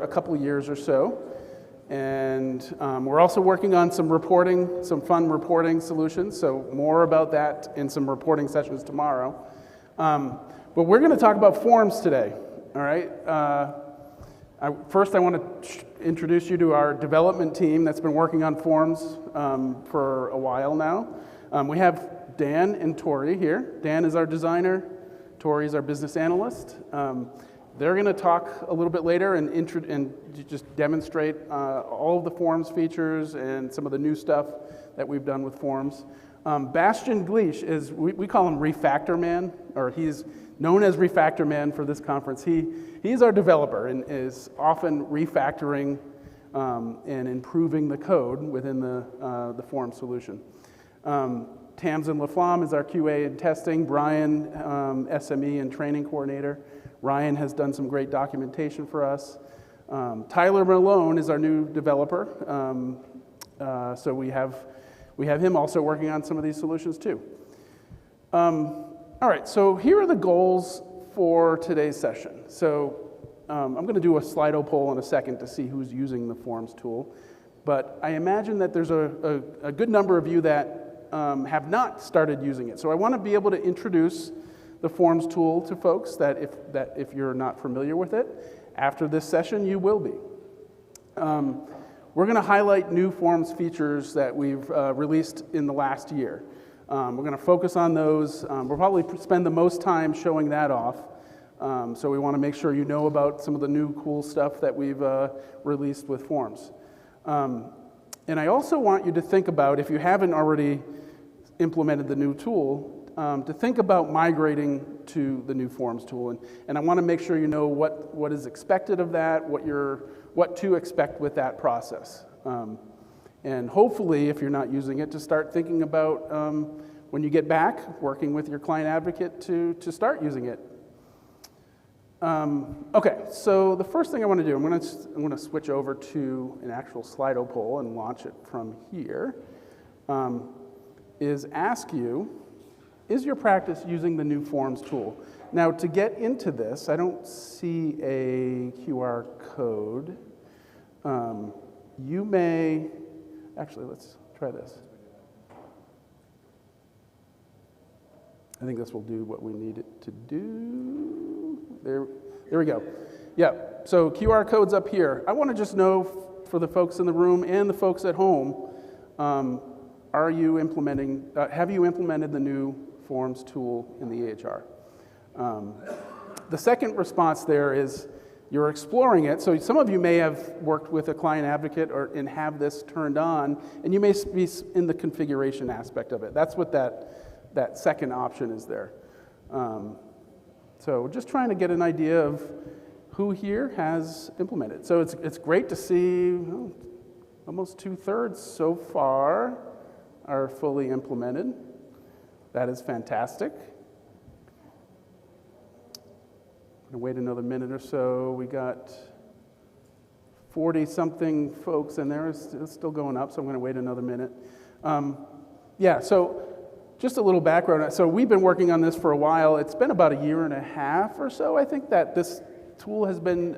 a couple of years or so. And we're also working on some reporting, some fun reporting solutions, so more about that in some reporting sessions tomorrow. But we're going to talk about forms today, all right? First, I want to introduce you to our development team that's been working on forms for a while now. We have Dan and Tori here. Dan is our designer. Tori is our business analyst. They're going to talk a little bit later and just demonstrate all of the forms features and some of the new stuff that we've done with forms. Bastian Gleisch is, we call him Refactorman, or he's known as Refactorman for this conference. He's our developer and is often refactoring and improving the code within the form solution. Tamsin LaFlamme is our QA and testing. Brian, SME and training coordinator. Ryan has done some great documentation for us. Tyler Malone is our new developer. So we have him also working on some of these solutions too. All right, so here are the goals for today's session. So I'm going to do a Slido poll in a second to see who's using the Forms tool. But I imagine that there's a good number of you that have not started using it. So I want to be able to introduce the Forms tool to folks that if you're not familiar with it. After this session, you will be. We're going to highlight new Forms features that we've released in the last year. We're going to focus on those. We'll probably spend the most time showing that off. So we want to make sure you know about some of the new cool stuff that we've released with Forms. And I also want you to think about, if you haven't already implemented the new tool, to think about migrating to the new Forms tool. And I want to make sure you know what is expected of that, what to expect with that process. And hopefully, if you're not using it, to start thinking about when you get back, working with your client advocate to start using it. Okay, so the first thing I want to do, I'm going to switch over to an actual Slido poll and launch it from here, is ask you, is your practice using the new Forms tool? Now, to get into this, I don't see a QR code. You may, actually, let's try this. I think this will do what we need it to do. There we go. Yeah, so QR code's up here. I want to just know for the folks in the room and the folks at home, have you implemented the new Forms tool in the EHR? The second response there is you're exploring it. So some of you may have worked with a client advocate and have this turned on, and you may be in the configuration aspect of it. That's what that second option is there. So just trying to get an idea of who here has implemented. So it's great to see almost 2/3 so far are fully implemented. That is fantastic. I'm going to wait another minute or so. We got 40-something folks in there. It's still going up, so I'm going to wait another minute. Yeah, so just a little background. So we've been working on this for a while. It's been about 1.5 years or so, I think, that this tool has been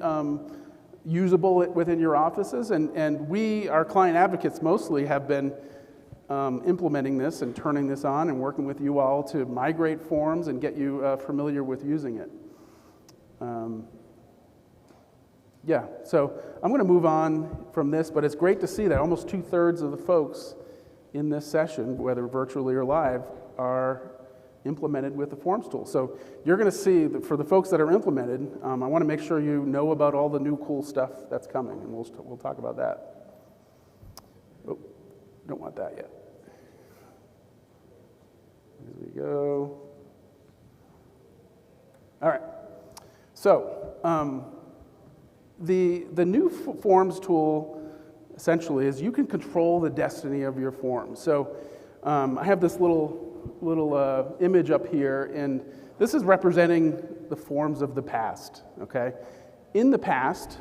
usable within your offices. And we, our client advocates mostly, have been implementing this and turning this on and working with you all to migrate forms and get you familiar with using it. Yeah, so I'm going to move on from this, but it's great to see that almost 2/3 of the folks in this session, whether virtually or live, are implemented with the Forms tool. So you're going to see that for the folks that are implemented, I want to make sure you know about all the new cool stuff that's coming, and we'll talk about that. Oh, don't want that yet. There we go. All right. So the new Forms tool essentially is you can control the destiny of your forms. So I have this little image up here, and this is representing the forms of the past. Okay, in the past,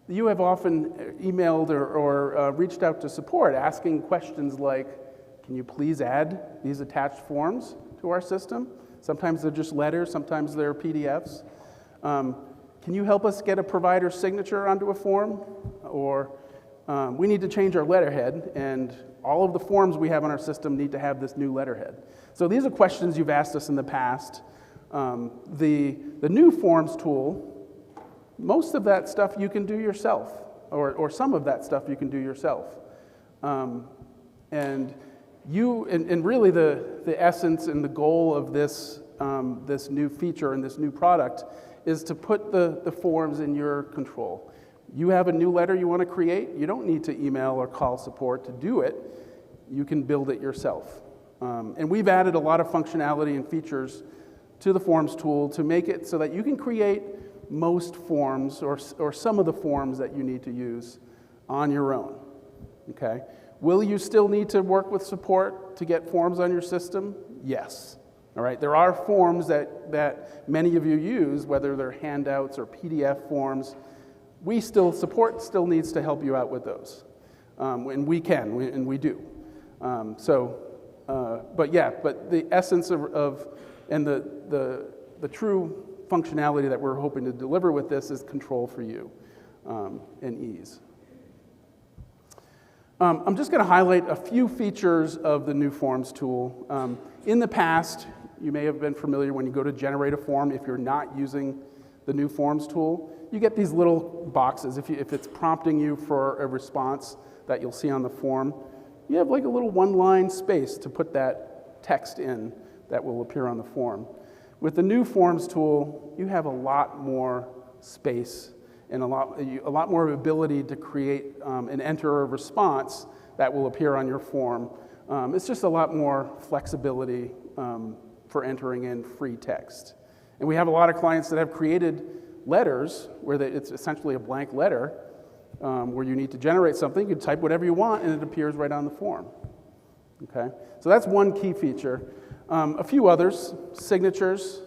you have often emailed or reached out to support asking questions like, "Can you please add these attached forms to our system?" Sometimes they're just letters, sometimes they're PDFs. can you help us get a provider signature onto a form? Or we need to change our letterhead, and all of the forms we have on our system need to have this new letterhead. So these are questions you've asked us in the past. The new forms tool, most of that stuff you can do yourself, or some of that stuff you can do yourself. And really the essence and the goal of this, this new feature and this new product is to put the forms in your control. You have a new letter you want to create, you don't need to email or call support to do it. You can build it yourself. And we've added a lot of functionality and features to the forms tool to make it so that you can create most forms or some of the forms that you need to use on your own, okay? Will you still need to work with support to get forms on your system? Yes. All right, there are forms that many of you use, whether they're handouts or PDF forms. Support still needs to help you out with those. And we can, and we do. But the essence and the true functionality that we're hoping to deliver with this is control for you and ease. I'm just going to highlight a few features of the new Forms tool. In the past, you may have been familiar when you go to generate a form, if you're not using the new Forms tool, you get these little boxes. If it's prompting you for a response that you'll see on the form, you have like a little one-line space to put that text in that will appear on the form. With the new Forms tool, you have a lot more space and a lot more ability to create and enter a response that will appear on your form. It's just a lot more flexibility for entering in free text. And we have a lot of clients that have created letters where it's essentially a blank letter where you need to generate something. You type whatever you want and it appears right on the form. Okay, so that's one key feature. A few others, signatures,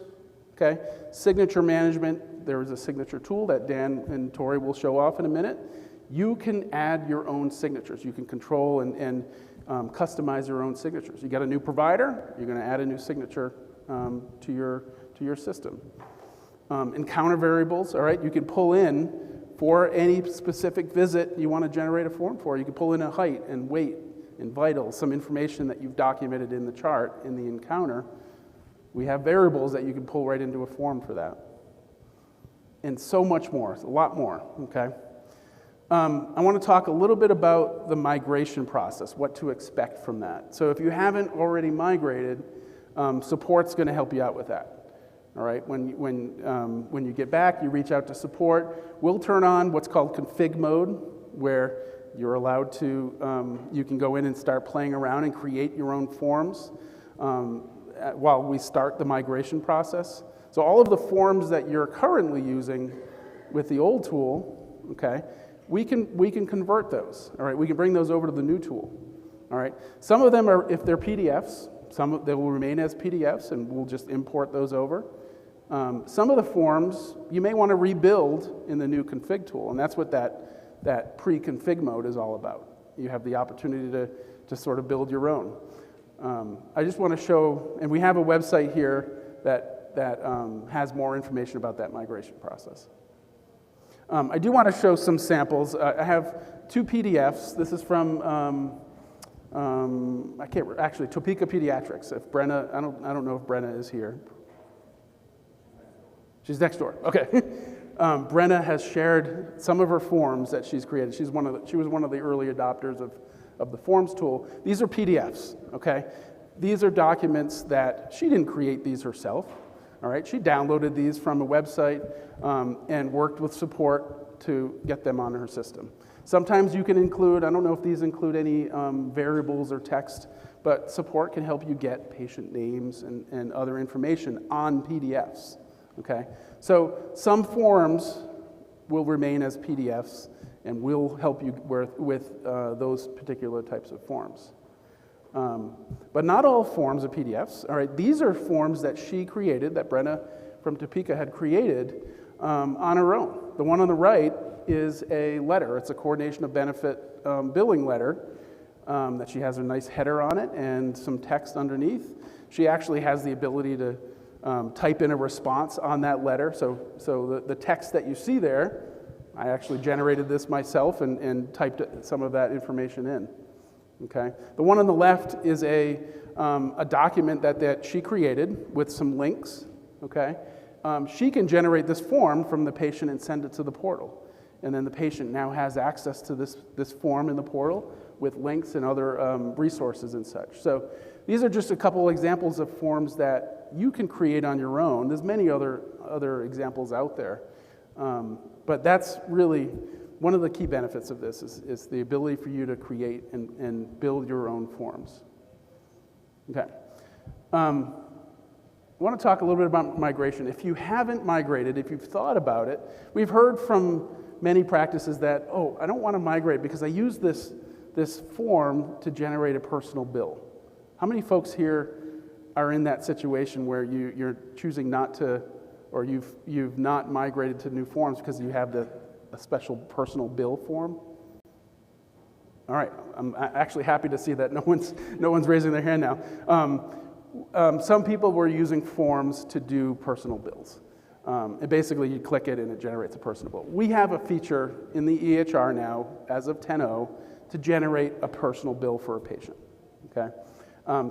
okay? Signature management, there is a signature tool that Dan and Tori will show off in a minute. You can add your own signatures. You can control and customize your own signatures. You got a new provider, you're going to add a new signature to your system. Encounter variables, all right? You can pull in for any specific visit you want to generate a form for. You can pull in a height and weight and vitals, some information that you've documented in the chart in the encounter. We have variables that you can pull right into a form for that. And so much more, a lot more, okay? I want to talk a little bit about the migration process, what to expect from that. So if you haven't already migrated, support's going to help you out with that. All right, when you get back, you reach out to support. We'll turn on what's called config mode, where you're allowed to, you can go in and start playing around and create your own forms while we start the migration process. So all of the forms that you're currently using with the old tool, okay, we can convert those. All right, we can bring those over to the new tool. All right, some of them are, if they're PDFs, they will remain as PDFs, and we'll just import those over. Some of the forms you may want to rebuild in the new config tool, and that's what that pre-config mode is all about. You have the opportunity to sort of build your own. I just want to show, and we have a website here that has more information about that migration process. I do want to show some samples. I have two PDFs. This is from Topeka Pediatrics. If Brenna, I don't know if Brenna is here. She's next door. Okay. Brenna has shared some of her forms that she's created. She was one of the early adopters of the Forms tool. These are PDFs. Okay. These are documents that she didn't create these herself. All right. She downloaded these from a website and worked with support to get them on her system. Sometimes you can include, I don't know if these include any variables or text, but support can help you get patient names and other information on PDFs, okay? So some forms will remain as PDFs and will help you with those particular types of forms. But not all forms are PDFs, all right? These are forms that she created, that Brenna from Topeka had created on her own. The one on the right is a letter. It's a coordination of benefit billing letter that she has a nice header on it and some text underneath. She actually has the ability to type in a response on that letter. So the text that you see there, I actually generated this myself and typed some of that information in. Okay. The one on the left is a document that she created with some links. Okay. She can generate this form from the patient and send it to the portal. And then the patient now has access to this form in the portal with links and other resources and such. So these are just a couple examples of forms that you can create on your own. There's many other examples out there. But that's really one of the key benefits of this is the ability for you to create and build your own forms. Okay. I want to talk a little bit about migration. If you haven't migrated, if you've thought about it, we've heard from many practices that, oh, I don't want to migrate because I use this form to generate a personal bill. How many folks here are in that situation where you're choosing not to, or you've not migrated to new forms because you have a special personal bill form? All right, I'm actually happy to see that no one's raising their hand now. Some people were using forms to do personal bills. And basically, you click it and it generates a personal bill. We have a feature in the EHR now, as of 10.0, to generate a personal bill for a patient. Okay.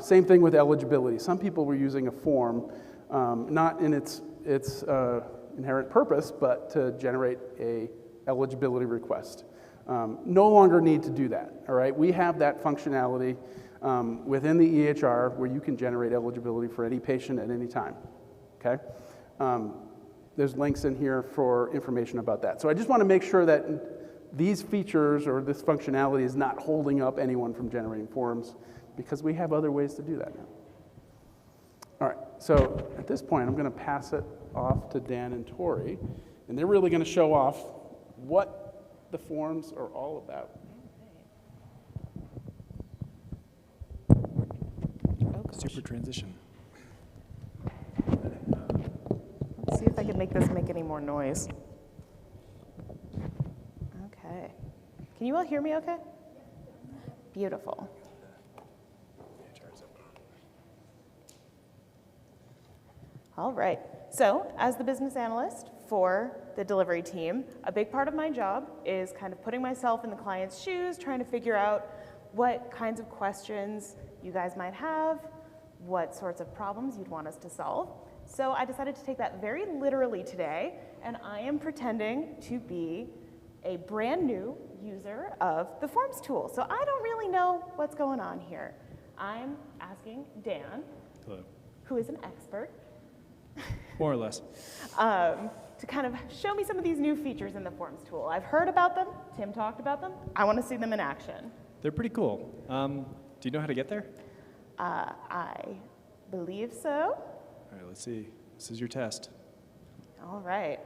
Same thing with eligibility. Some people were using a form, not in its inherent purpose, but to generate a eligibility request. No longer need to do that. All right. We have that functionality within the EHR where you can generate eligibility for any patient at any time. Okay. There's links in here for information about that. So I just want to make sure that these features or this functionality is not holding up anyone from generating forms, because we have other ways to do that now. All right, so at this point, I'm going to pass it off to Dan and Tori, and they're really going to show off what the forms are all about. Super transition. See if I can make this make any more noise. Okay. Can you all hear me okay? Beautiful. All right. So, as the business analyst for the delivery team, a big part of my job is kind of putting myself in the client's shoes, trying to figure out what kinds of questions you guys might have, what sorts of problems you'd want us to solve. So I decided to take that very literally today, and I am pretending to be a brand new user of the Forms tool. So I don't really know what's going on here. I'm asking Dan, Hello. Who is an expert, More or less. to kind of show me some of these new features in the Forms tool. I've heard about them, Tim talked about them, I want to see them in action. They're pretty cool. Do you know how to get there? I believe so. All right, let's see. This is your test. All right.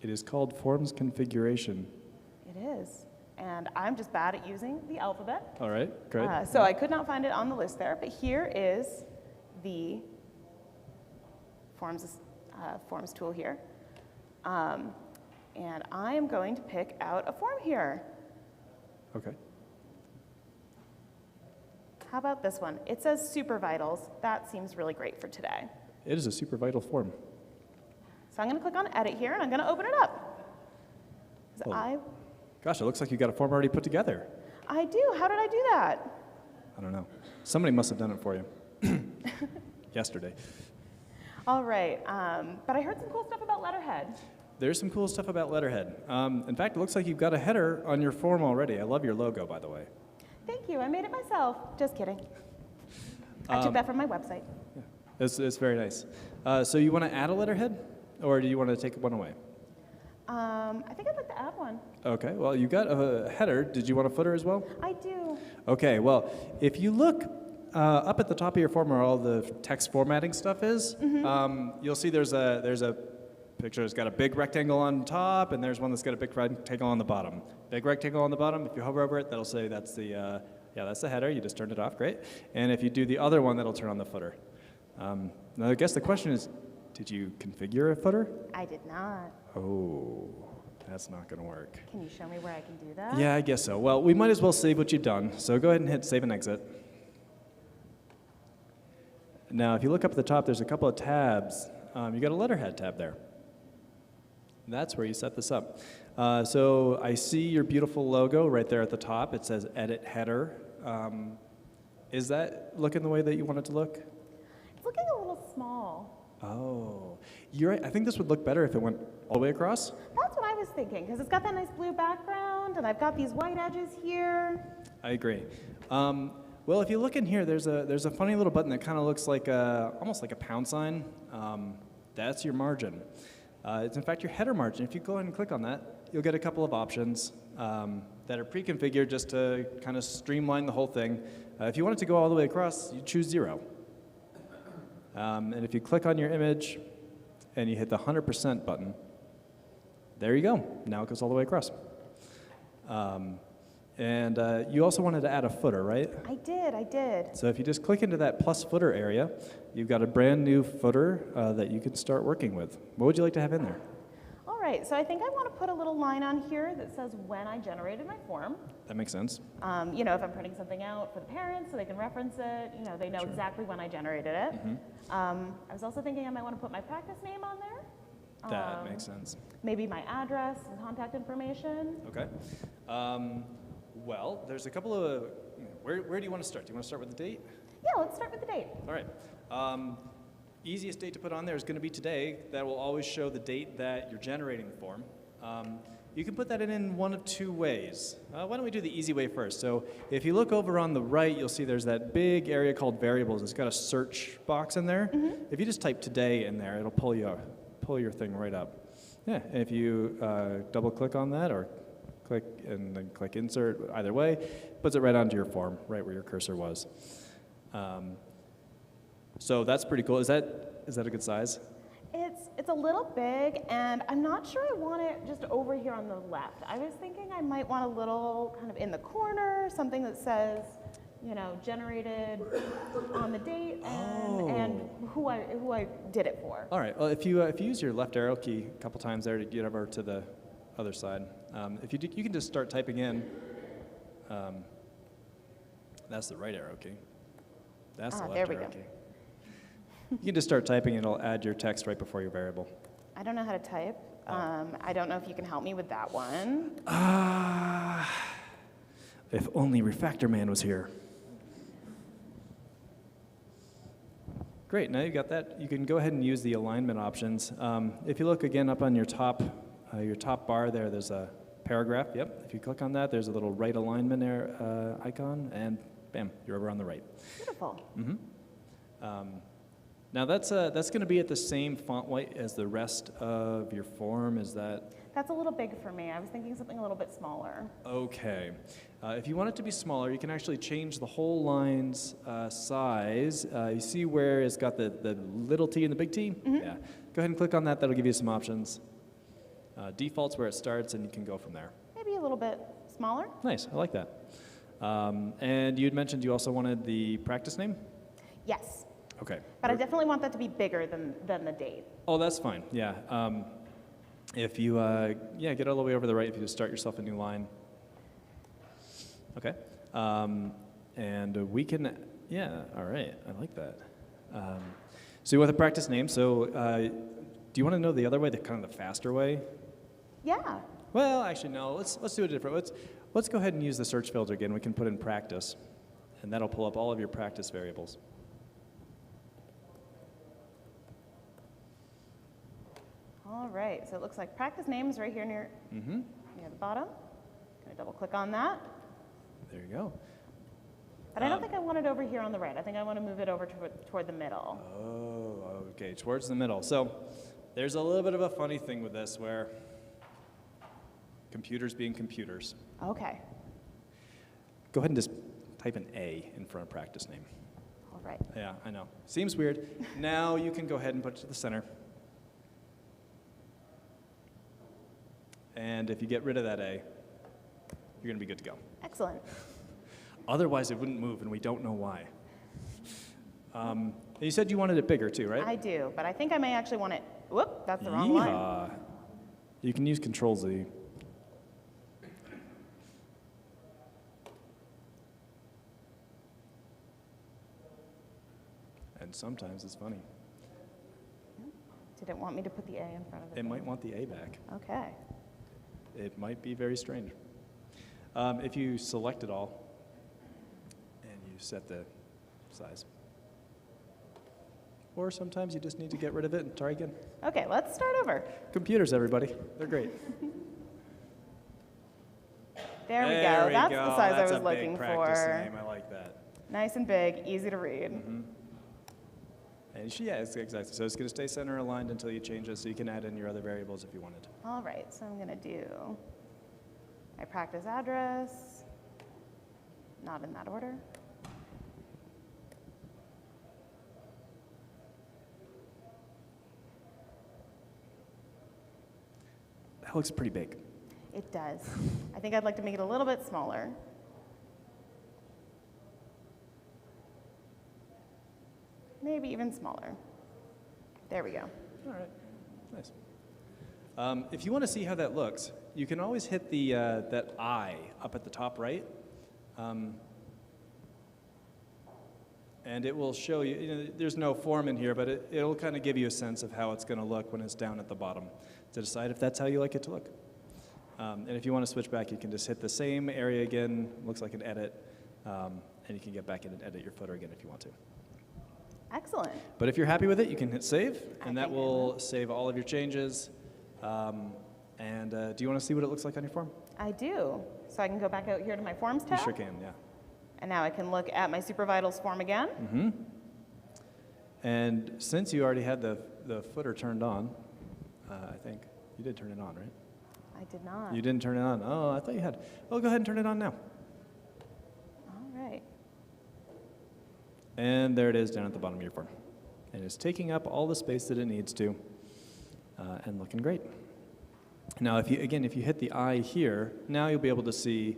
It is called Forms Configuration. It is. And I'm just bad at using the alphabet. All right, great. So I could not find it on the list there, but here is the Forms tool here. And I am going to pick out a form here. Okay. How about this one? It says Super Vitals. That seems really great for today. It is a super vital form. So I'm going to click on Edit here, and I'm going to open it up. Oh. Gosh, it looks like you got a form already put together. I do. How did I do that? I don't know. Somebody must have done it for you. Yesterday. All right. But I heard some cool stuff about letterhead. There's some cool stuff about letterhead. In fact, it looks like you've got a header on your form already. I love your logo, by the way. Thank you. I made it myself. Just kidding. I took that from my website. Yeah. It's very nice. So you want to add a letterhead, or do you want to take one away? I think I'd like to add one. Okay, well, you got a header. Did you want a footer as well? I do. Okay, well, if you look up at the top of your form where all the text formatting stuff is, you'll see there's a picture that's got a big rectangle on top, and there's one that's got a big rectangle on the bottom. Big rectangle on the bottom, if you hover over it, that'll say that's the, that's the header. You just turned it off, great. And if you do the other one, that'll turn on the footer. Now, I guess the question is, did you configure a footer? I did not. Oh, that's not going to work. Can you show me where I can do that? Yeah, I guess so. Well, we might as well save what you've done. So go ahead and hit save and exit. Now, if you look up at the top, there's a couple of tabs. You got a letterhead tab there. That's where you set this up. So I see your beautiful logo right there at the top. It says Edit Header. Is that looking the way that you want it to look? It's looking a little small. Oh, you're right. I think this would look better if it went all the way across. That's what I was thinking, because it's got that nice blue background, and I've got these white edges here. I agree. Well, if you look in here, there's a funny little button that kind of looks like almost like a pound sign. That's your margin. It's in fact your header margin. If you go ahead and click on that, you'll get a couple of options that are pre-configured just to kind of streamline the whole thing. If you want it to go all the way across, you choose 0. And if you click on your image and you hit the 100% button, there you go. Now it goes all the way across. And you also wanted to add a footer, right? I did. So if you just click into that plus footer area, you've got a brand new footer that you can start working with. What would you like to have in there? All right, so I think I want to put a little line on here that says when I generated my form. That makes sense. You know, if I'm printing something out for the parents so they can reference it, you know, they know exactly when I generated it. I was also thinking I might want to put my practice name on there. That makes sense. Maybe my address and contact information. Okay. Well, there's a couple of, where do you want to start? Do you want to start with the date? Yeah, let's start with the date. All right. Easiest date to put on there is going to be today. That will always show the date that you're generating the form. You can put that in one of two ways. Why don't we do the easy way first? So if you look over on the right, you'll see there's that big area called variables. It's got a search box in there. If you just type today in there, it'll pull your thing right up. Yeah, and if you double click on that or click and then click insert, either way, puts it right onto your form, right where your cursor was. So that's pretty cool. Is that a good size? It's a little big, and I'm not sure I want it just over here on the left. I was thinking I might want a little kind of in the corner, something that says, you know, generated on the date and who I did it for. All right. Well, if you use your left arrow key a couple times there to get over to the other side, you can just start typing in. That's the right arrow key. That's the left arrow key. You can just start typing, and it'll add your text right before your variable. I don't know how to type. I don't know if you can help me with that one. If only Refactorman was here. Great, now you've got that. You can go ahead and use the alignment options. If you look again up on your top bar there, there's a paragraph. Yep, if you click on that, there's a little right alignment there, icon, and bam, you're over on the right. Beautiful. Now that's going to be at the same font weight as the rest of your form. Is that? That's a little big for me. I was thinking something a little bit smaller. Okay. If you want it to be smaller, you can actually change the whole line's size. You see where it's got the little t and the big T? Yeah. Go ahead and click on that. That'll give you some options. Default's where it starts, and you can go from there. Maybe a little bit smaller. Nice. I like that. And you had mentioned you also wanted the practice name? Yes. Okay. But I definitely want that to be bigger than the date. Oh, that's fine. Yeah. If you get all the way over the right, if you just start yourself a new line. Okay. And we can, all right. I like that. So you want the practice name. So do you want to know the other way, the kind of the faster way? Yeah. Well, actually, no. Let's do it different. Let's go ahead and use the search filter again. We can put in practice, and that'll pull up all of your practice variables. All right, so it looks like practice name is right here near the bottom. Gonna double click on that. There you go. But I don't think I want it over here on the right. I think I want to move it over toward the middle. Oh, okay, towards the middle. So there's a little bit of a funny thing with this where computers being computers. Okay. Go ahead and just type an A in front of practice name. All right. Yeah, I know. Seems weird. Now you can go ahead and put it to the center. And if you get rid of that A, you're going to be good to go. Excellent. Otherwise, it wouldn't move, and we don't know why. You said you wanted it bigger, too, right? I do, but I think I may actually want it. Whoop, that's the wrong line. You can use Control-Z. And And sometimes it's funny. Did it want me to put the A in front of it? It might want the A back. Okay. It might be very strange. If you select it all and you set the size. Or sometimes you just need to get rid of it and try again. Okay, let's start over. Computers, everybody. They're great. There we go. That's the size That's I was a looking big practice for. name. I like that. Nice and big, easy to read. And yeah, it's exactly. So it's going to stay center aligned until you change it, so you can add in your other variables if you wanted. All right, so I'm going to do my practice address, not in that order. That looks pretty big. It does. I think I'd like to make it a little bit smaller. Maybe even smaller. There we go. All right, nice. If you want to see how that looks, you can always hit the that I up at the top right, and it will show you. You know, there's no form in here, but it'll kind of give you a sense of how it's going to look when it's down at the bottom to decide if that's how you like it to look. And if you want to switch back, you can just hit the same area again. Looks like an edit, and you can get back in and edit your footer again if you want to. Excellent. But if you're happy with it, you can hit save, and that think I will save all of your changes. Do you want to see what it looks like on your form? I do. So I can go back out here to my Forms You tab. sure can, yeah. And now I can look at my Super Vitals form again. Mm-hmm. And since you already had the footer turned on, I think you did turn it on, right? I did not. You didn't turn it on. Oh, I thought you had. Oh, go ahead and turn it on now. All right. And there it is down at the bottom of your form. And it's taking up all the space that it needs to, and looking great. Now, if you hit the I here, now you'll be able to see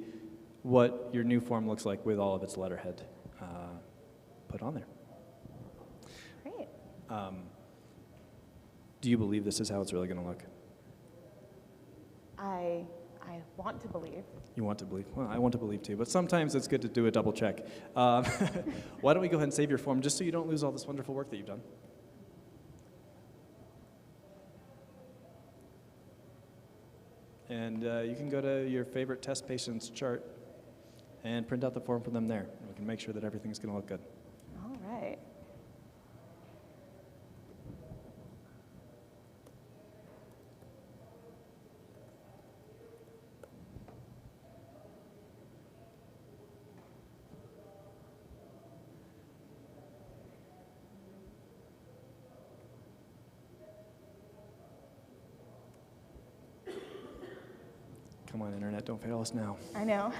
what your new form looks like with all of its letterhead put on there. Great. Do you believe this is how it's really going to look? I want to believe. You want to believe? Well, I want to believe too, but sometimes it's good to do a double check. Why don't we go ahead and save your form just so you don't lose all this wonderful work that you've done? And you can go to your favorite test patients chart and print out the form for them there. And we can make sure that everything's going to look good. All right. Come on, Internet, don't fail us now. I know.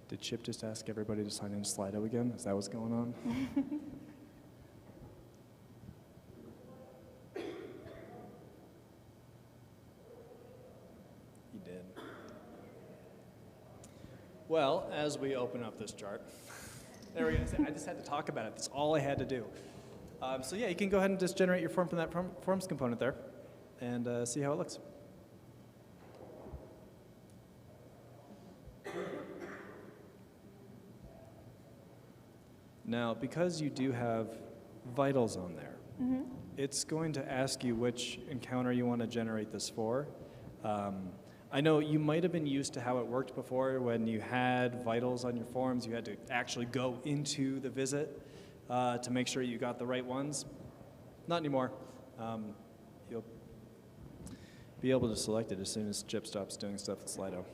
Did Chip just ask everybody to sign in Slido again? Is that what's going on? He did. Well, as we open up this chart, there we go. I just had to talk about it. That's all I had to do. So yeah, you can go ahead and just generate your form from that forms component there and see how it looks. Now, because you do have vitals on there, it's going to ask you which encounter you want to generate this for. I know you might have been used to how it worked before when you had vitals on your forms. You had to actually go into the visit to make sure you got the right ones. Not anymore. You'll be able to select it as soon as Chip stops doing stuff with Slido.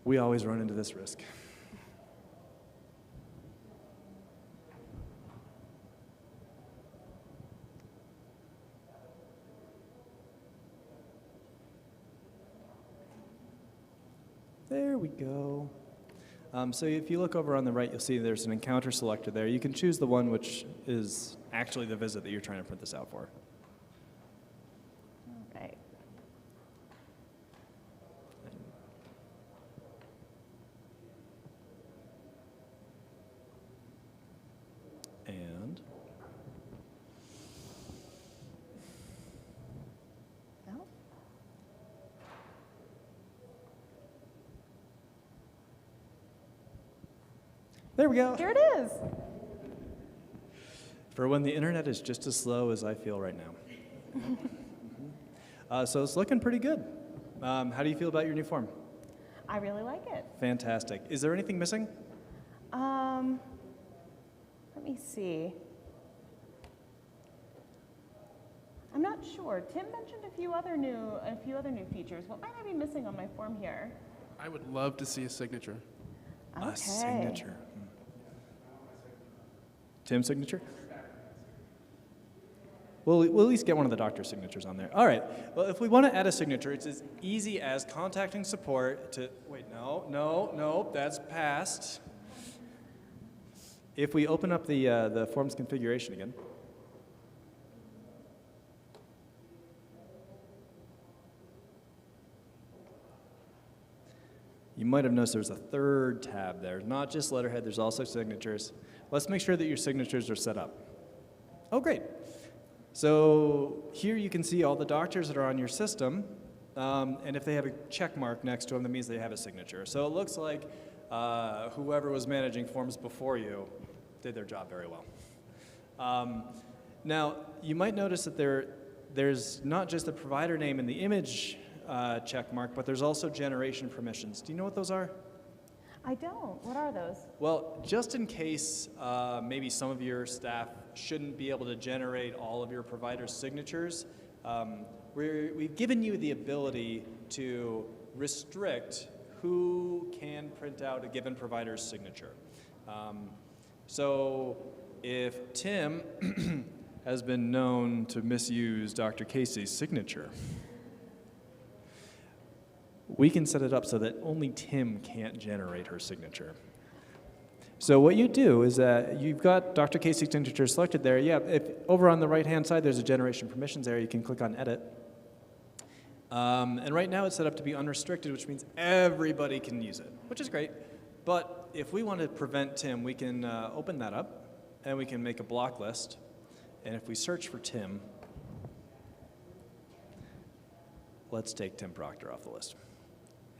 We always run into this risk. There we go. So if you look over on the right, you'll see there's an encounter selector there. You can choose the one which is actually the visit that you're trying to print this out for. All right. And No? There we go. Here it is. For when the internet is just as slow as I feel right now. So it's looking pretty good. How do you feel about your new form? I really like it. Fantastic. Is there anything missing? Let me see. I'm not sure. Tim mentioned a few other new features. What might I be missing on my form here? I would love to see a signature. Okay. A signature. Tim's signature? We'll at least get one of the doctor's signatures on there. All right. Well, if we want to add a signature, it's as easy as contacting support to... Wait, no, that's passed. If we open up the forms configuration again. You might have noticed there's a third tab there. Not just letterhead, there's also signatures. Let's make sure that your signatures are set up. Oh, great. So here you can see all the doctors that are on your system, and if they have a check mark next to them, that means they have a signature. So it looks like whoever was managing forms before you did their job very well. Now, you might notice that there's not just the provider name and the image check mark, but there's also generation permissions. Do you know what those are? I don't. What are those? Well, just in case maybe some of your staff shouldn't be able to generate all of your provider's signatures, we've given you the ability to restrict who can print out a given provider's signature. So if Tim has been known to misuse Dr. Casey's signature, we can set it up so that only Tim can't generate her signature. So what you do is that you've got Dr. Casey's signature selected there. Yeah, if over on the right-hand side, there's a generation permissions area. You can click on Edit. And right now it's set up to be unrestricted, which means everybody can use it, which is great. But if we want to prevent Tim, we can open that up, and we can make a block list. And if we search for Tim, let's take Tim Proctor off the list.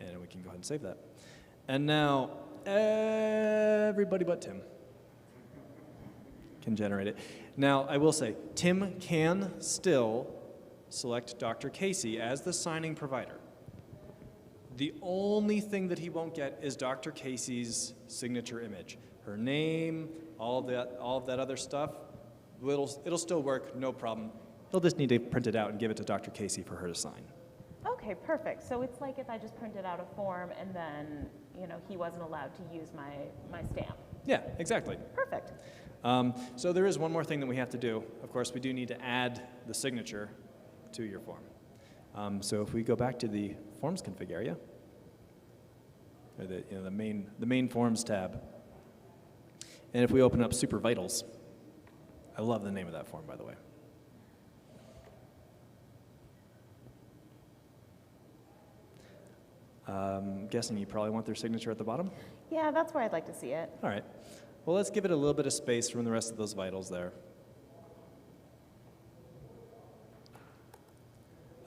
And we can go ahead and save that. And now, everybody but Tim can generate it. Now, I will say, Tim can still select Dr. Casey as the signing provider. The only thing that he won't get is Dr. Casey's signature image. Her name, all of that other stuff, it'll still work, no problem. He'll just need to print it out and give it to Dr. Casey for her to sign. Okay, perfect. So it's like if I just printed out a form and then, he wasn't allowed to use my stamp. Yeah, exactly. Perfect. So there is one more thing that we have to do. Of course, we do need to add the signature to your form. So if we go back to the Forms config area, or the main Forms tab, and if we open up Super Vitals, I love the name of that form, by the way. Guessing you probably want their signature at the bottom? Yeah, that's where I'd like to see it. All right. Well, let's give it a little bit of space from the rest of those vitals there.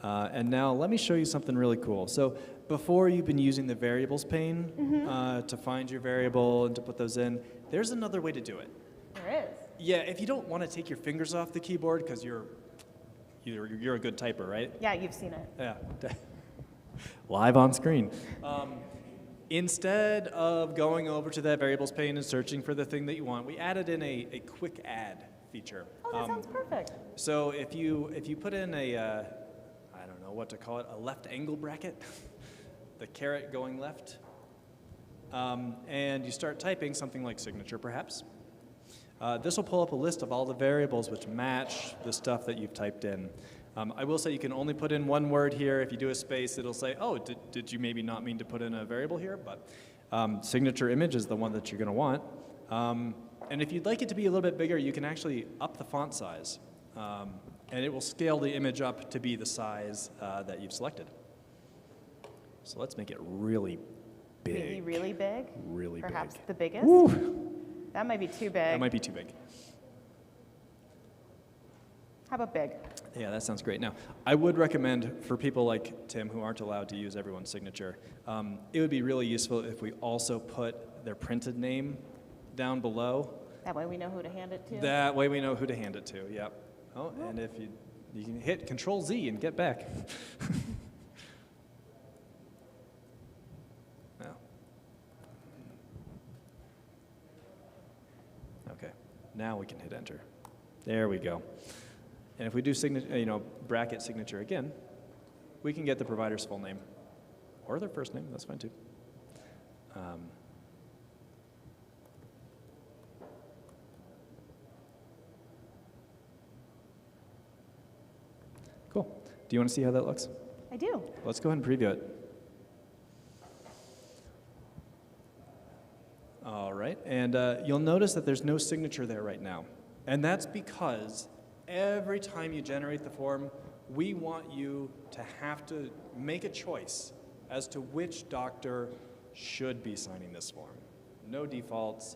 And now let me show you something really cool. So before you've been using the variables pane to find your variable and to put those in, there's another way to do it. There is. Yeah, if you don't want to take your fingers off the keyboard because you're a good typer, right? Yeah, you've seen it. Yeah. Live on screen. Instead of going over to that variables pane and searching for the thing that you want, we added in a quick add feature. Oh, that sounds perfect. So if you put in I don't know what to call it, a left angle bracket, the caret going left, and you start typing something like signature perhaps, this will pull up a list of all the variables which match the stuff that you've typed in. I will say you can only put in one word here. If you do a space, it'll say, oh, did you maybe not mean to put in a variable here? But signature image is the one that you're going to want. And if you'd like it to be a little bit bigger, you can actually up the font size. And it will scale the image up to be the size that you've selected. So let's make it really big. Maybe really big? Really big. Perhaps the biggest? Woo. That might be too big. That might be too big. How about big? Yeah, that sounds great. Now, I would recommend for people like Tim who aren't allowed to use everyone's signature, it would be really useful if we also put their printed name down below. That way we know who to hand it to. That way we know who to hand it to, yep. Oh, and if you can hit Control-Z and get back. Now. Okay, now we can hit Enter. There we go. And if we do bracket signature again, we can get the provider's full name or their first name, that's fine too. Cool. Do you want to see how that looks? I do. Let's go ahead and preview it. All right, and you'll notice that there's no signature there right now. And that's because every time you generate the form, we want you to have to make a choice as to which doctor should be signing this form. No defaults,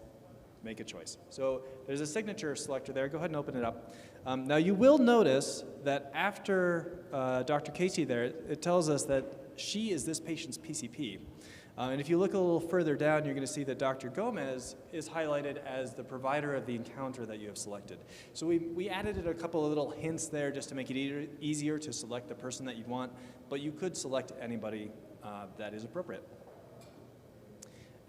make a choice. So there's a signature selector there. Go ahead and open it up. Now you will notice that after Dr. Casey there, it tells us that she is this patient's PCP. And if you look a little further down, you're going to see that Dr. Gomez is highlighted as the provider of the encounter that you have selected. So we added a couple of little hints there just to make it easier to select the person that you want, but you could select anybody that is appropriate.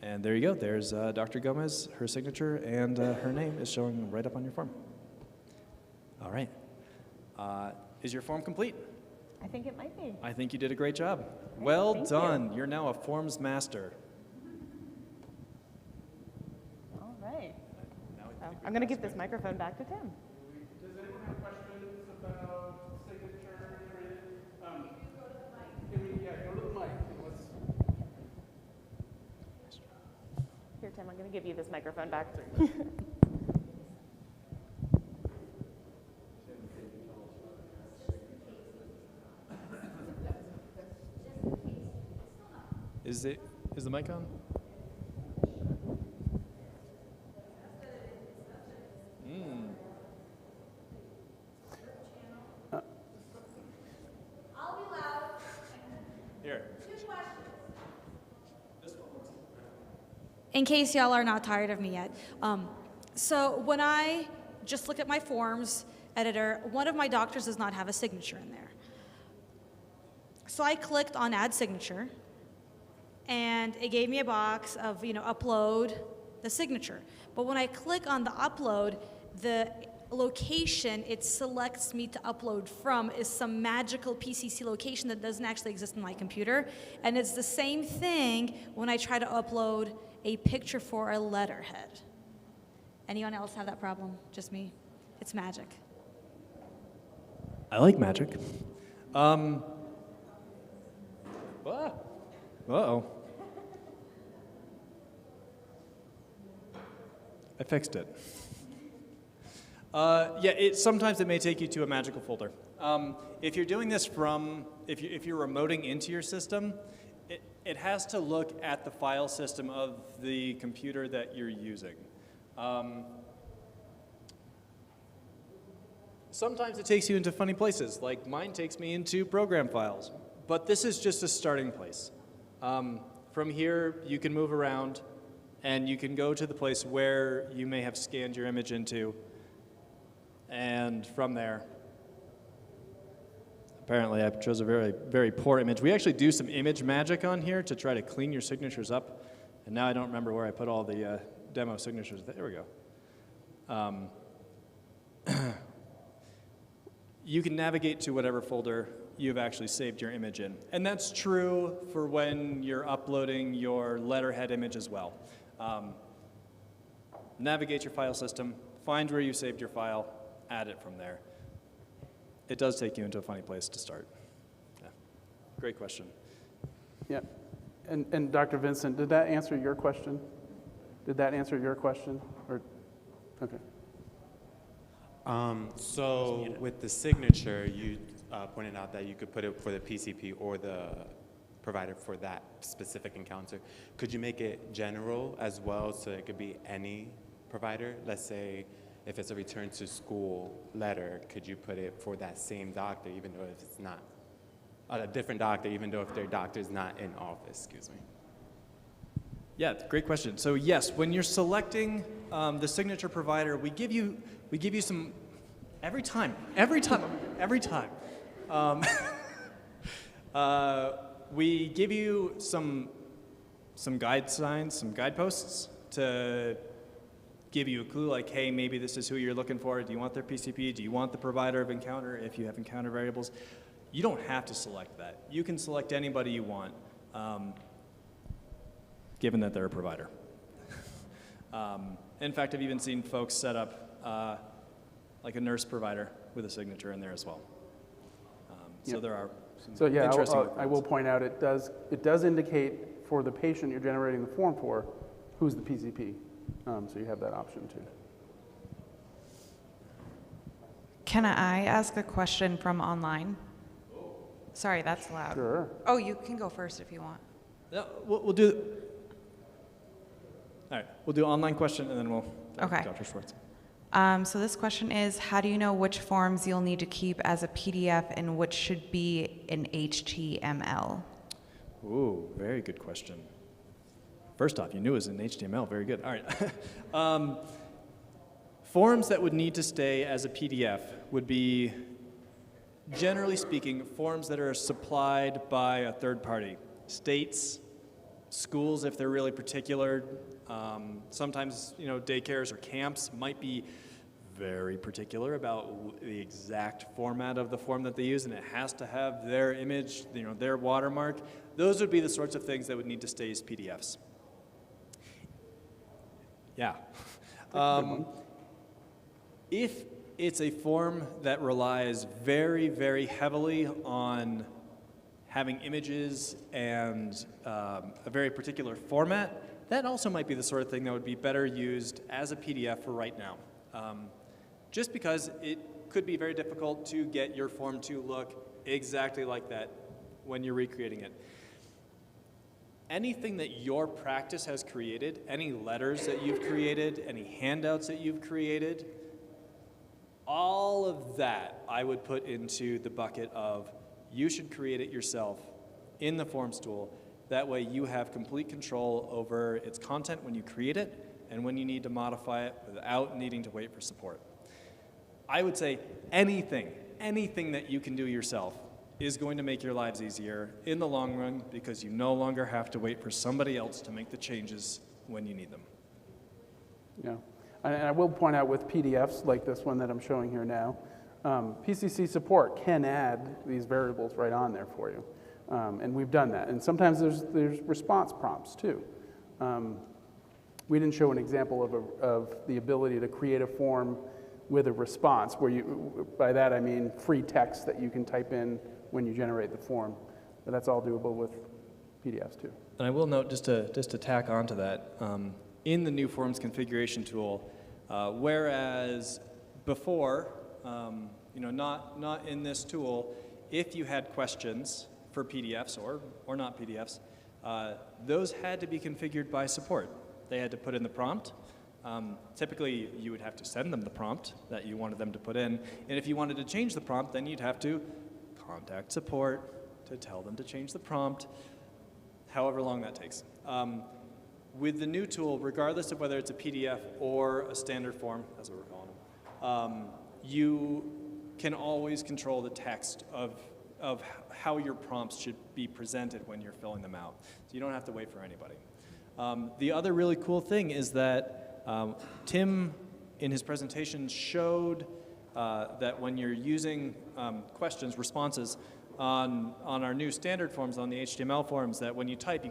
And there you go. There's Dr. Gomez, her signature, and her name is showing right up on your form. All right. Is your form complete? I think it might be. I think you did a great job. Well Thank done. You're now a forms master. All right. I'm going to give this microphone back to Tim. Does anyone have questions about signature? Go to the mic. Here, Tim, I'm going to give you this microphone back. Is the mic on? I'll be loud. Here. 2 questions. In case y'all are not tired of me yet. So when I just look at my forms editor, one of my doctors does not have a signature in there. So I clicked on add signature, and it gave me a box of, upload the signature. But when I click on the upload, the location it selects me to upload from is some magical PCC location that doesn't actually exist in my computer. And it's the same thing when I try to upload a picture for a letterhead. Anyone else have that problem? Just me? It's magic. I like magic. Uh-oh. I fixed it. Sometimes it may take you to a magical folder. If you're doing this if you're remoting into your system, it has to look at the file system of the computer that you're using. Sometimes it takes you into funny places, like mine takes me into program files. But this is just a starting place. From here, you can move around, and you can go to the place where you may have scanned your image into, and from there, apparently I chose a very, very poor image. We actually do some image magic on here to try to clean your signatures up, and now I don't remember where I put all the demo signatures. There we go. You can navigate to whatever folder you've actually saved your image in. And that's true for when you're uploading your letterhead image as well. Navigate your file system, find where you saved your file, add it from there. It does take you into a funny place to start. Yeah. Great question. Yeah. And Dr. Vincent, did that answer your question? Did that answer your question? Or, okay. So with the signature, you pointed out that you could put it for the PCP or the provider for that specific encounter. Could you make it general as well, so it could be any provider? Let's say if it's a return to school letter, could you put it for that same doctor, even though if it's not a different doctor, even though if their doctor is not in office? Excuse me. Yeah, great question. So yes, when you're selecting the signature provider, we give you some every time. We give you some guideposts to give you a clue, like, hey, maybe this is who you're looking for. Do you want their PCP? Do you want the provider of encounter if you have encounter variables? You don't have to select that. You can select anybody you want, given that they're a provider. In fact, I've even seen folks set up like a nurse provider with a signature in there as well. So Yep. there are some So yeah, interesting I will point out it does indicate for the patient you're generating the form for who's the PCP. So you have that option too. Can I ask a question from online? Sorry, that's loud. Sure. Oh, you can go first if you want. No, we'll do. All right, we'll do online question and then we'll. Okay. Dr. Schwartz. So this question is, how do you know which forms you'll need to keep as a PDF and which should be in HTML? Ooh, very good question. First off, you knew it was in HTML. Very good. All right. Forms that would need to stay as a PDF would be, generally speaking, forms that are supplied by a third party. States, schools, if they're really particular. Sometimes, daycares or camps might be very particular about the exact format of the form that they use, and it has to have their image, their watermark. Those would be the sorts of things that would need to stay as PDFs. Yeah. If it's a form that relies very, very heavily on having images and a very particular format, that also might be the sort of thing that would be better used as a PDF for right now. Just because it could be very difficult to get your form to look exactly like that when you're recreating it. Anything that your practice has created, any letters that you've created, any handouts that you've created, all of that I would put into the bucket of you should create it yourself in the Forms tool. That way you have complete control over its content when you create it and when you need to modify it without needing to wait for support. I would say anything that you can do yourself is going to make your lives easier in the long run because you no longer have to wait for somebody else to make the changes when you need them. Yeah. And I will point out with PDFs like this one that I'm showing here now, PCC support can add these variables right on there for you. And we've done that. And sometimes there's response prompts too. We didn't show an example of the ability to create a form with a response where by that I mean free text that you can type in when you generate the form. But that's all doable with PDFs too. And I will note, just to tack onto that, in the new Forms configuration tool, whereas before, not in this tool, if you had questions for PDFs or not PDFs, those had to be configured by support. They had to put in the prompt. Typically, you would have to send them the prompt that you wanted them to put in. And if you wanted to change the prompt, then you'd have to contact support to tell them to change the prompt, however long that takes. With the new tool, regardless of whether it's a PDF or a standard form, as we're calling them, you can always control the text of how your prompts should be presented when you're filling them out. So you don't have to wait for anybody. The other really cool thing is that Tim, in his presentation, showed that when you're using responses on our new standard forms, on the HTML forms, that when you type,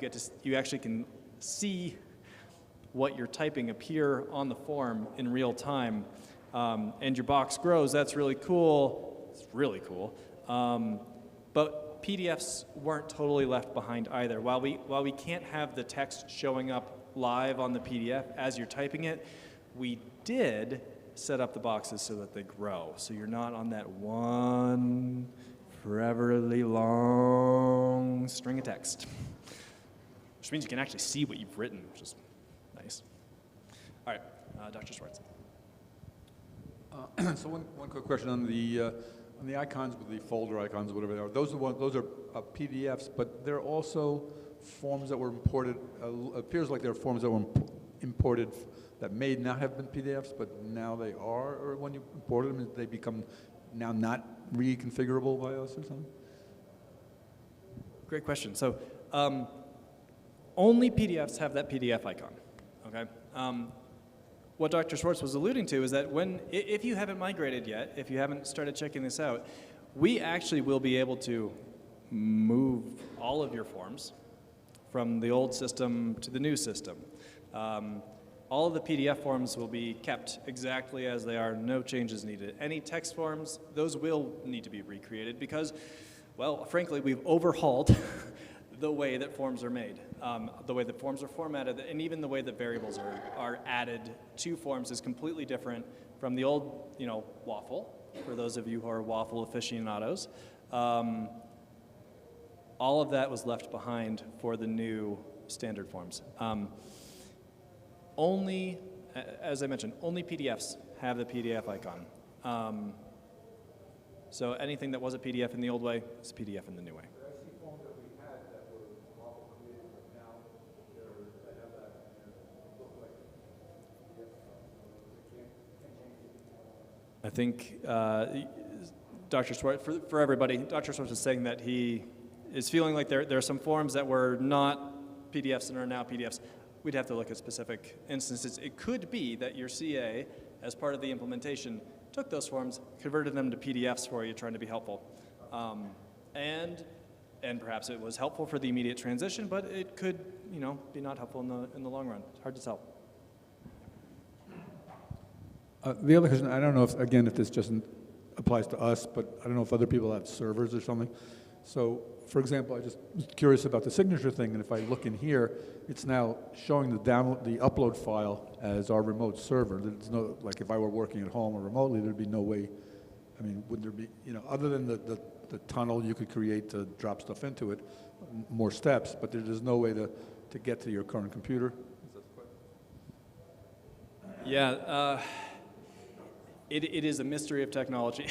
you actually can see what you're typing appear on the form in real time, and your box grows. That's really cool. It's really cool. But PDFs weren't totally left behind either. While we can't have the text showing up live on the PDF as you're typing it, we did set up the boxes so that they grow. So you're not on that one foreverly long string of text, which means you can actually see what you've written, which is nice. All right, Dr. Schwartz. So one quick question on the icons, with the folder icons, whatever they are. Those are PDFs, but they're also forms that were imported. Appears like they're forms that were imported that may not have been PDFs, but now they are, or when you imported them, they become now not reconfigurable by us or something? Great question. So only PDFs have that PDF icon, okay? What Dr. Schwartz was alluding to is that if you haven't migrated yet, if you haven't started checking this out, we actually will be able to move all of your forms from the old system to the new system. All of the PDF forms will be kept exactly as they are, no changes needed. Any text forms, those will need to be recreated because, well, frankly, we've overhauled the way that forms are made, the way that forms are formatted, and even the way that variables are added to forms is completely different from the old, waffle, for those of you who are waffle aficionados. All of that was left behind for the new standard forms. Only, as I mentioned, only PDFs have the PDF icon. So anything that was a PDF in the old way is a PDF in the new way. I think Dr. Schwartz, for everybody, Dr. Schwartz is saying that he is feeling like there are some forms that were not PDFs and are now PDFs. We'd have to look at specific instances. It could be that your CA, as part of the implementation, took those forms, converted them to PDFs for you, trying to be helpful. And perhaps it was helpful for the immediate transition, but it could, be not helpful in the long run. It's hard to tell. The other question, I don't know if this just applies to us, but I don't know if other people have servers or something. So, for example, I just was curious about the signature thing, and if I look in here, it's now showing the upload file as our remote server. There's no, like if I were working at home or remotely, there'd be no way, would there be, other than the tunnel you could create to drop stuff into it, more steps, but there's no way to get to your current computer? Yeah, it is a mystery of technology.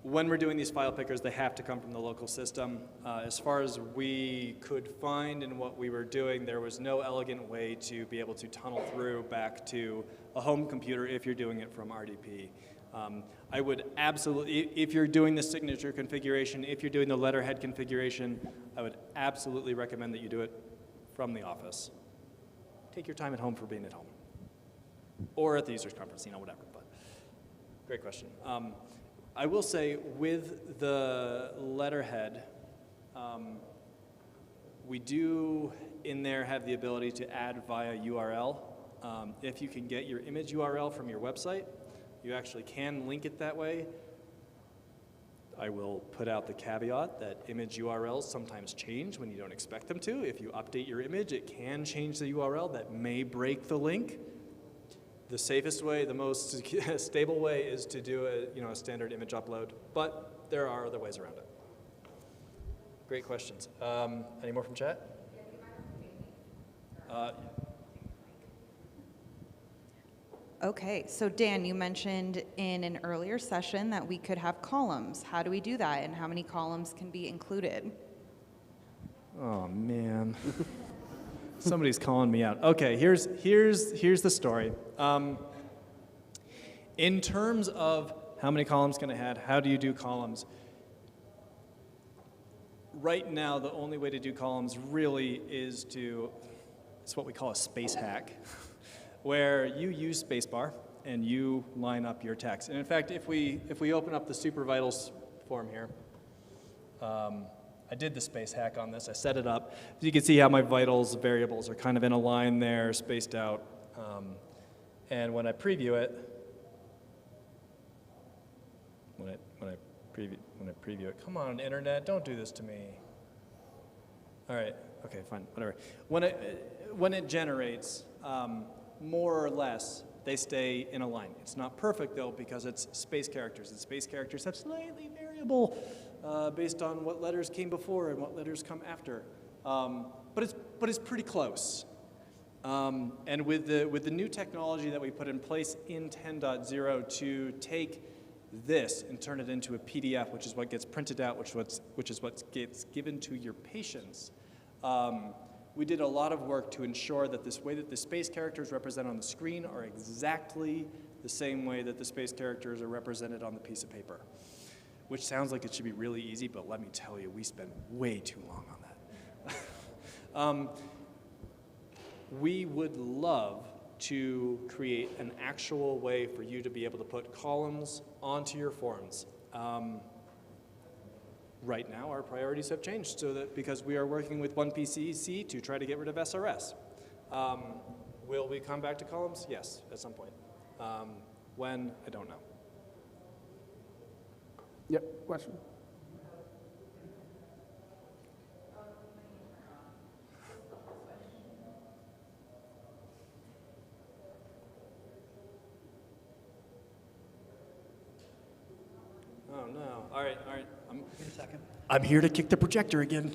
When we're doing these file pickers, they have to come from the local system. As far as we could find in what we were doing, there was no elegant way to be able to tunnel through back to a home computer if you're doing it from RDP. I would absolutely, if you're doing the signature configuration, if you're doing the letterhead configuration, I would absolutely recommend that you do it from the office. Take your time at home for being at home. Or at the users conference, whatever, but great question. I will say with the letterhead, we do in there have the ability to add via URL. If you can get your image URL from your website, you actually can link it that way. I will put out the caveat that image URLs sometimes change when you don't expect them to. If you update your image, it can change the URL. That may break the link. The safest way, the most stable way is to do a standard image upload, but there are other ways around it. Great questions. Any more from chat? Okay, so Dan, you mentioned in an earlier session that we could have columns. How do we do that, and how many columns can be included? Oh man. Somebody's calling me out. Okay, here's the story. In terms of how many columns can I add, how do you do columns? Right now, the only way to do columns really is it's what we call a space hack, where you use spacebar and you line up your text. And in fact, if we open up the Super Vitals form here, I did the space hack on this. I set it up. You can see how my vitals variables are kind of in a line there, spaced out. And when I preview it, when I preview it, come on, internet, don't do this to me. All right, okay, fine, whatever. When it generates, more or less, they stay in a line. It's not perfect though because it's space characters, and space characters have slightly variable based on what letters came before and what letters come after. But it's pretty close. And with the new technology that we put in place in 10.0 to take this and turn it into a PDF, which is what gets printed out, which is what gets given to your patients, We did a lot of work to ensure that this way that the space characters represent on the screen are exactly the same way that the space characters are represented on the piece of paper. Which sounds like it should be really easy, but let me tell you, we spent way too long on that. We would love to create an actual way for you to be able to put columns onto your forms. Right now, our priorities have changed so that because we are working with one PCC to try to get rid of SRS. Will we come back to columns? Yes, at some point. When? I don't know. Yep, question? Oh, no. All right. Wait a second. I'm here to kick the projector again.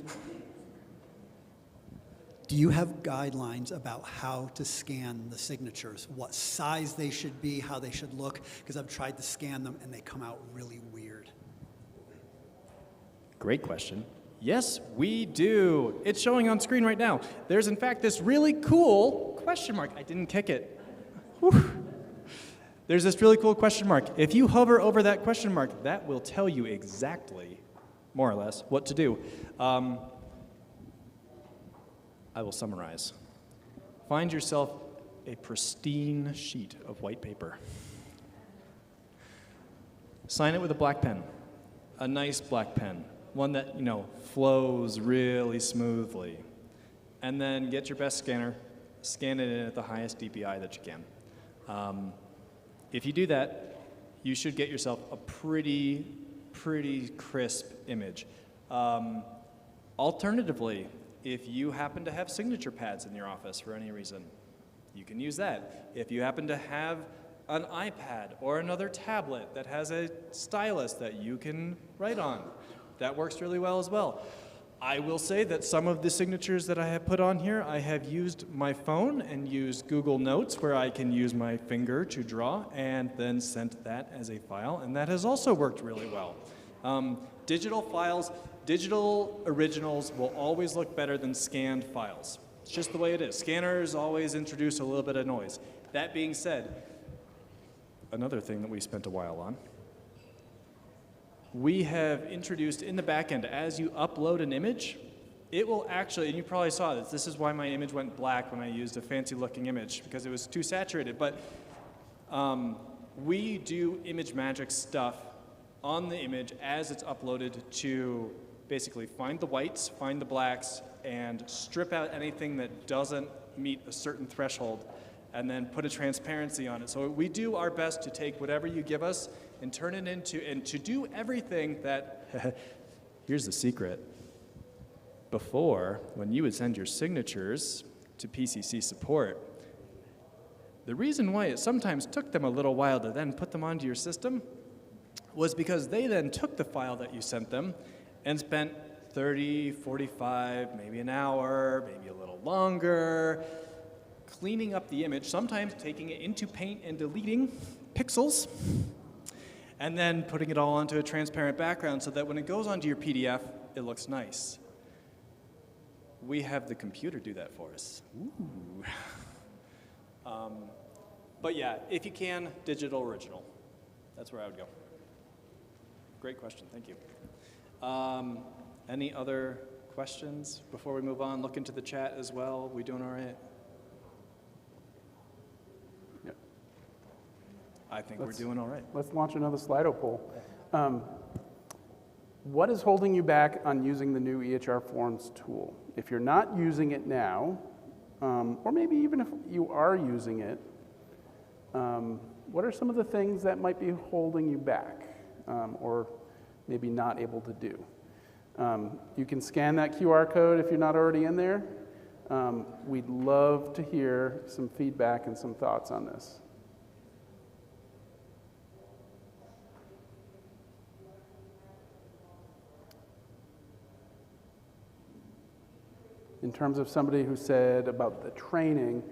Do you have guidelines about how to scan the signatures? What size they should be, how they should look? Because I've tried to scan them and they come out really weird. Great question. Yes, we do. It's showing on screen right now. There's, in fact, this really cool question mark. I didn't kick it. Whew. There's this really cool question mark. If you hover over that question mark, that will tell you exactly, more or less, what to do. I will summarize. Find yourself a pristine sheet of white paper. Sign it with a black pen, a nice black pen, one that, flows really smoothly. And then get your best scanner, scan it in at the highest DPI that you can. If you do that, you should get yourself a pretty crisp image. Alternatively, if you happen to have signature pads in your office for any reason, you can use that. If you happen to have an iPad or another tablet that has a stylus that you can write on, that works really well as well. I will say that some of the signatures that I have put on here, I have used my phone and used Google Notes where I can use my finger to draw and then sent that as a file, and that has also worked really well. Digital files, digital originals will always look better than scanned files. It's just the way it is. Scanners always introduce a little bit of noise. That being said, another thing that we spent a while on, we have introduced in the back end, as you upload an image, it will actually, and you probably saw this is why my image went black when I used a fancy looking image, because it was too saturated, but we do image magic stuff on the image as it's uploaded to basically find the whites, find the blacks, and strip out anything that doesn't meet a certain threshold, and then put a transparency on it. So we do our best to take whatever you give us and turn it into, and to do everything that, here's the secret. Before, when you would send your signatures to PCC support, the reason why it sometimes took them a little while to then put them onto your system was because they then took the file that you sent them and spent 30, 45, maybe an hour, maybe a little longer, cleaning up the image, sometimes taking it into Paint and deleting pixels, and then putting it all onto a transparent background so that when it goes onto your PDF, it looks nice. We have the computer do that for us. Ooh. But yeah, if you can, digital original. That's where I would go. Great question, thank you. Any other questions before we move on? Look into the chat as well. We doing all right? Yep. I think we're doing all right. Let's launch another Slido poll. What is holding you back on using the new EHR Forms tool? If you're not using it now, or maybe even if you are using it, what are some of the things that might be holding you back, or maybe not able to do? You can scan that QR code if you're not already in there. We'd love to hear some feedback and some thoughts on this. In terms of somebody who said about the training,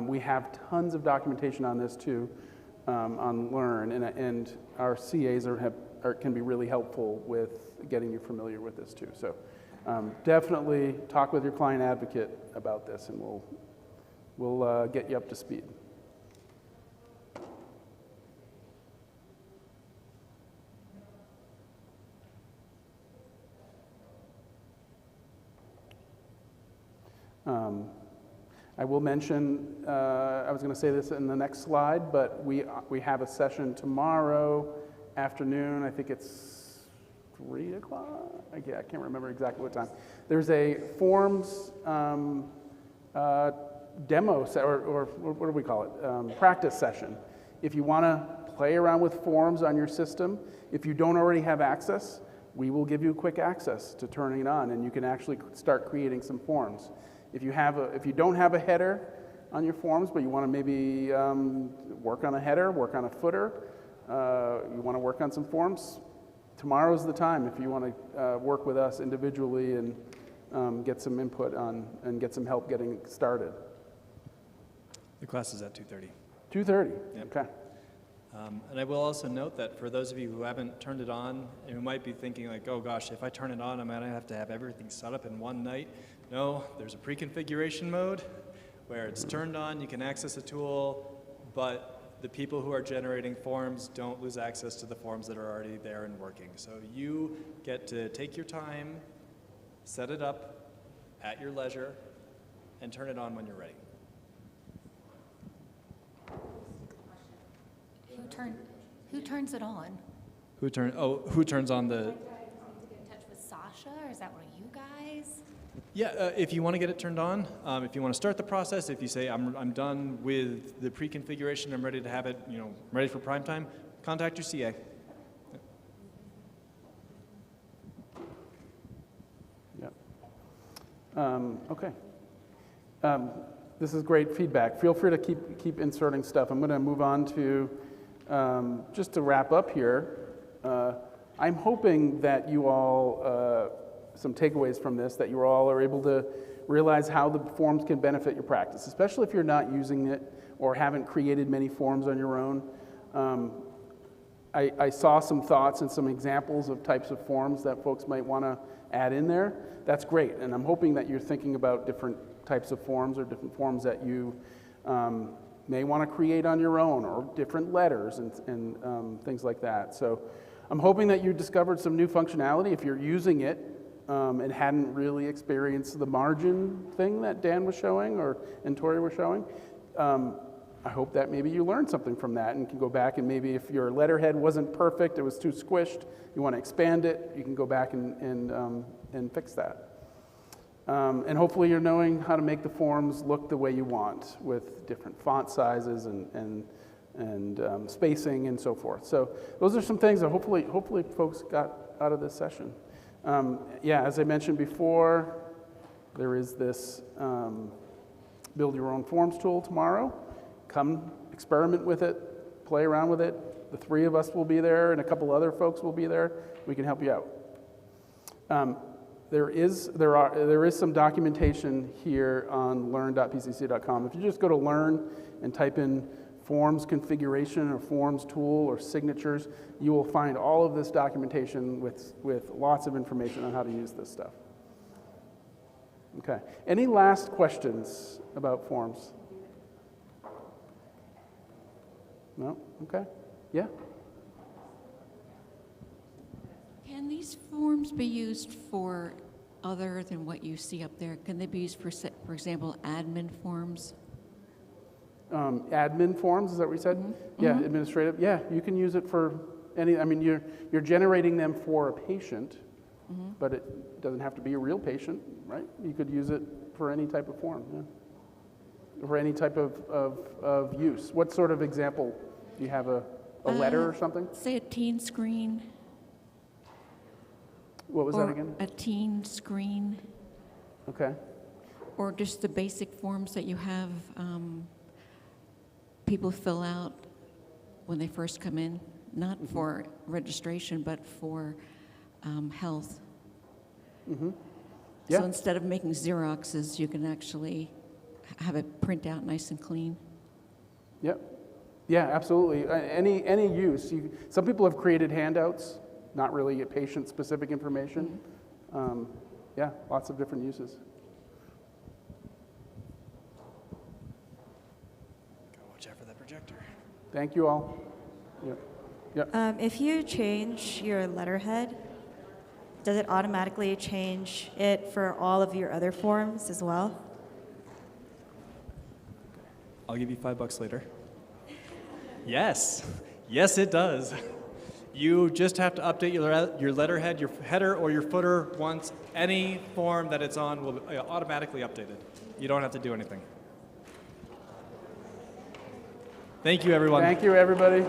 we have tons of documentation on this too, on Learn, and our CAs can be really helpful with getting you familiar with this too. So definitely talk with your client advocate about this, and we'll get you up to speed. I will mention, I was going to say this in the next slide, but we have a session tomorrow afternoon. I think it's 3 o'clock? I can't remember exactly what time. There's a forms demo, or what do we call it? Practice session. If you want to play around with forms on your system, if you don't already have access, we will give you quick access to turning it on, and you can actually start creating some forms. If you don't have a header on your forms, but you want to maybe work on a header, work on a footer, you want to work on some forms, tomorrow's the time if you want to work with us individually and get some input on and get some help getting started. The class is at 2:30. 2:30, Yep. okay. And I will also note that for those of you who haven't turned it on, and who might be thinking like, oh gosh, if I turn it on, I'm going to have to have everything set up in one night. No, there's a pre-configuration mode where it's turned on, you can access a tool, but the people who are generating forms don't lose access to the forms that are already there and working. So you get to take your time, set it up at your leisure, and turn it on when you're ready. Who turns it on? Who turns on the... Do I need to get in touch with Sasha, or is that one of you guys? Yeah, if you want to get it turned on, if you want to start the process, if you say I'm done with the pre-configuration, I'm ready to have it, ready for prime time, contact your CA. Yeah. Okay. This is great feedback. Feel free to keep inserting stuff. I'm going to move on to just to wrap up here. I'm hoping that you all. Some takeaways from this, that you all are able to realize how the forms can benefit your practice, especially if you're not using it or haven't created many forms on your own. I saw some thoughts and some examples of types of forms that folks might want to add in there. That's great, and I'm hoping that you're thinking about different types of forms or different forms that you may want to create on your own, or different letters and things like that. So I'm hoping that you discovered some new functionality if you're using it and hadn't really experienced the margin thing that Dan was showing and Tori were showing. I hope that maybe you learned something from that and can go back, and maybe if your letterhead wasn't perfect, it was too squished, you want to expand it, you can go back and fix that. And hopefully you're knowing how to make the forms look the way you want, with different font sizes and spacing and so forth. So those are some things that hopefully folks got out of this session. As I mentioned before, there is this build your own forms tool tomorrow. Come experiment with it, play around with it. The 3 of us will be there, and a couple other folks will be there. We can help you out. There is some documentation here on learn.pcc.com. If you just go to learn and type in forms configuration or forms tool or signatures, you will find all of this documentation with lots of information on how to use this stuff. Okay. Any last questions about forms? No? Okay. Yeah? Can these forms be used for other than what you see up there? Can they be used for example, admin forms? Admin forms, is that what you said? Mm-hmm. Yeah, administrative. Yeah, you can use it for any, you're generating them for a patient, but it doesn't have to be a real patient, right? You could use it for any type of form, yeah. For any type of use. What sort of example? Do you have a letter or something? Say a teen screen. What was that again? A teen screen. Okay. Or just the basic forms that you have people fill out when they first come in, not for registration, but for health. Yeah. So instead of making Xeroxes, you can actually have it print out nice and clean. Yep. Yeah, absolutely. Any use. Some people have created handouts, not really patient-specific information. yeah, lots of different uses. Go watch out for that projector. Thank you all. Yep. Yep. If you change your letterhead, does it automatically change it for all of your other forms as well? I'll give you $5 later. Yes. Yes, it does. You just have to update your letterhead, your header, or your footer once. Any form that it's on will be automatically updated. You don't have to do anything. Thank you, everyone. Thank you, everybody.